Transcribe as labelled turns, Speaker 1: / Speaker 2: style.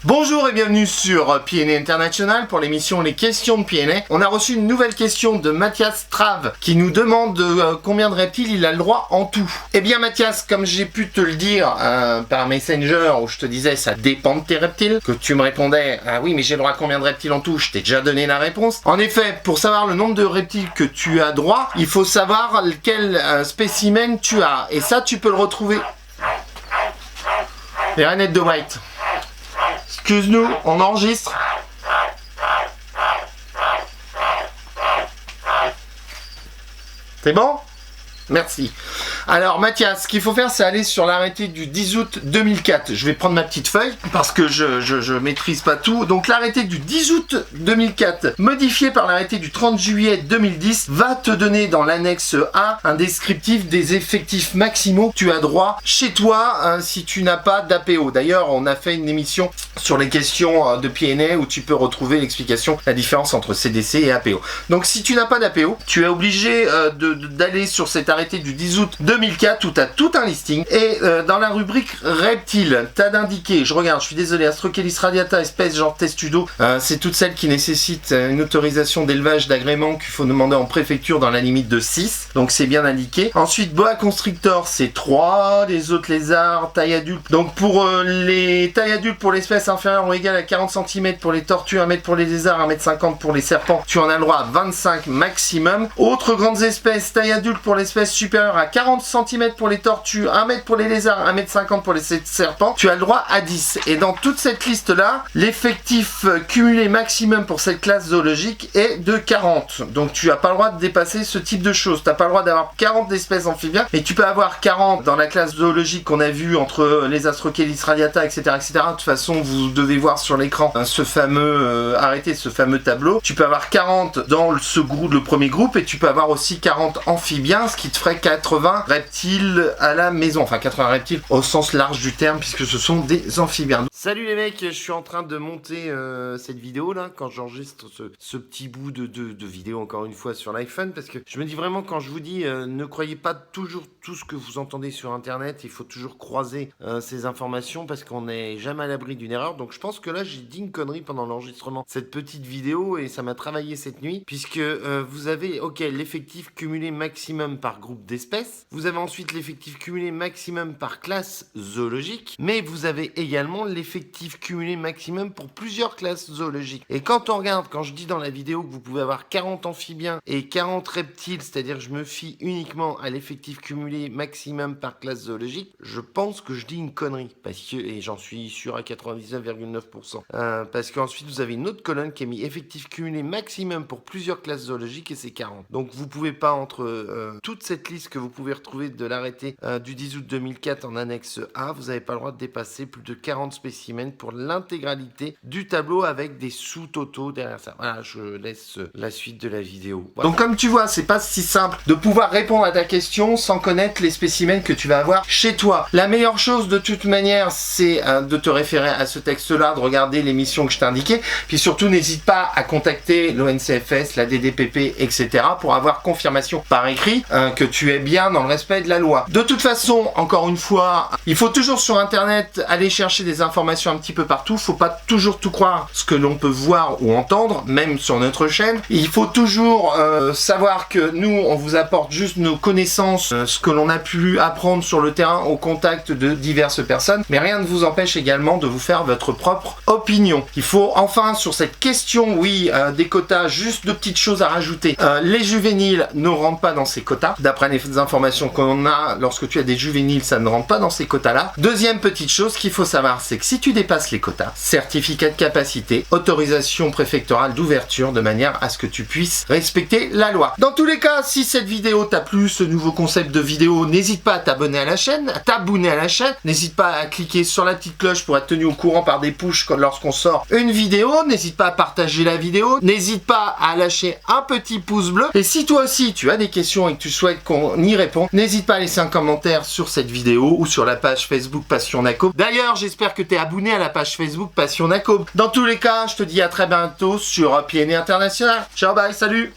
Speaker 1: Bonjour et bienvenue sur PNA International pour l'émission Les questions de PNA. On a reçu une nouvelle question de Mathias Trave qui nous demande combien de reptiles il a le droit en tout. Eh bien Mathias, comme j'ai pu te le dire par Messenger où je te disais ça dépend de tes reptiles, que tu me répondais ah oui mais j'ai le droit à combien de reptiles en tout, je t'ai déjà donné la réponse. En effet, pour savoir le nombre de reptiles que tu as droit, il faut savoir quel spécimen tu as. Et ça tu peux le retrouver. Les rainettes de White. Excuse-nous, on enregistre. C'est bon ? Merci. Alors Mathias, ce qu'il faut faire c'est aller sur l'arrêté du 10 août 2004. Je vais prendre ma petite feuille parce que je maîtrise pas tout. Donc l'arrêté du 10 août 2004 modifié par l'arrêté du 30 juillet 2010 va te donner dans l'annexe A un descriptif des effectifs maximaux que tu as droit chez toi si tu n'as pas d'APO. D'ailleurs on a fait une émission sur les questions de PNA où tu peux retrouver l'explication, la différence entre CDC et APO. Donc si tu n'as pas d'APO, tu es obligé d'aller sur cet arrêté du 10 août 2004 où tu as tout un listing et dans la rubrique reptiles, tu as d'indiquer, je regarde, je suis désolé, Astrochelys radiata, espèce genre testudo, c'est toutes celles qui nécessitent une autorisation d'élevage d'agrément qu'il faut demander en préfecture dans la limite de 6, donc c'est bien indiqué. Ensuite, boa constrictor, c'est 3, les autres lézards, taille adulte, donc pour les tailles adultes pour l'espèce inférieure ou égale à 40 cm pour les tortues, 1 mètre pour les lézards, 1,50 m pour les serpents, tu en as le droit à 25 maximum. Autres grandes espèces, taille adulte pour l'espèce supérieure à 40 cm pour les tortues, 1 mètre pour les lézards, 1,50 m pour les serpents, tu as le droit à 10. Et dans toute cette liste-là, l'effectif cumulé maximum pour cette classe zoologique est de 40. Donc tu n'as pas le droit de dépasser ce type de choses. Tu n'as pas le droit d'avoir 40 d'espèces amphibiens, et tu peux avoir 40 dans la classe zoologique qu'on a vu entre les Astrochelys radiata, etc., etc. De toute façon, vous devez voir sur l'écran ce fameux arrêté, ce fameux tableau. Tu peux avoir 40 dans le premier groupe, et tu peux avoir aussi 40 amphibiens, ce qui te ferait 80 reptiles à la maison, enfin 80 reptiles au sens large du terme puisque ce sont des amphibiens. Salut les mecs, je suis en train de monter cette vidéo là quand j'enregistre ce petit bout de vidéo encore une fois sur l'iPhone, parce que je me dis vraiment, quand je vous dis ne croyez pas toujours tout ce que vous entendez sur internet, il faut toujours croiser ces informations parce qu'on n'est jamais à l'abri d'une erreur. Donc je pense que là j'ai dit une connerie pendant l'enregistrement de cette petite vidéo et ça m'a travaillé cette nuit, puisque vous avez l'effectif cumulé maximum par groupe d'espèces, vous avez ensuite l'effectif cumulé maximum par classe zoologique, mais vous avez également l'effectif cumulé maximum pour plusieurs classes zoologiques. Et quand on regarde, quand je dis dans la vidéo que vous pouvez avoir 40 amphibiens et 40 reptiles, c'est-à-dire que je me fie uniquement à l'effectif cumulé maximum par classe zoologique, je pense que je dis une connerie, parce que, et j'en suis sûr à 99,9%, parce qu'ensuite vous avez une autre colonne qui est mis effectif cumulé maximum pour plusieurs classes zoologiques et c'est 40. Donc vous pouvez pas, entre toute cette liste que vous pouvez retrouver de l'arrêté du 10 août 2004 en annexe A, vous n'avez pas le droit de dépasser plus de 40 spécimens pour l'intégralité du tableau avec des sous-totaux derrière ça. Voilà, je laisse la suite de la vidéo. Voilà. Donc comme tu vois, c'est pas si simple de pouvoir répondre à ta question sans connaître les spécimens que tu vas avoir chez toi. La meilleure chose de toute manière, c'est de te référer à ce texte-là, de regarder l'émission que je t'ai indiquée, puis surtout n'hésite pas à contacter l'ONCFS, la DDPP, etc. pour avoir confirmation par écrit que tu es bien dans le respect de la loi. De toute façon, encore une fois, il faut toujours sur internet aller chercher des informations un petit peu partout. Faut pas toujours tout croire ce que l'on peut voir ou entendre, même sur notre chaîne. Il faut toujours savoir que nous, on vous apporte juste nos connaissances, ce que l'on a pu apprendre sur le terrain au contact de diverses personnes, mais rien ne vous empêche également de vous faire votre propre opinion. Il faut enfin, sur cette question, oui, des quotas, juste deux petites choses à rajouter. Les juvéniles ne rentrent pas dans ces quotas. D'après les informations qu'on a, lorsque tu as des juvéniles, ça ne rentre pas dans ces quotas-là. Deuxième petite chose qu'il faut savoir, c'est que si tu dépasses les quotas, certificat de capacité, autorisation préfectorale d'ouverture, de manière à ce que tu puisses respecter la loi. Dans tous les cas, si cette vidéo t'a plu, ce nouveau concept de vidéo, n'hésite pas à t'abonner à la chaîne, n'hésite pas à cliquer sur la petite cloche pour être tenu au courant par des pushs lorsqu'on sort une vidéo, n'hésite pas à partager la vidéo, n'hésite pas à lâcher un petit pouce bleu, et si toi aussi tu as des questions et que tu souhaites qu'on y réponde, n'hésite pas à laisser un commentaire sur cette vidéo ou sur la page Facebook Passion Naco. D'ailleurs, j'espère que tu es abonné à la page Facebook Passion Naco. Dans tous les cas, je te dis à très bientôt sur PNA International. Ciao, bye, salut!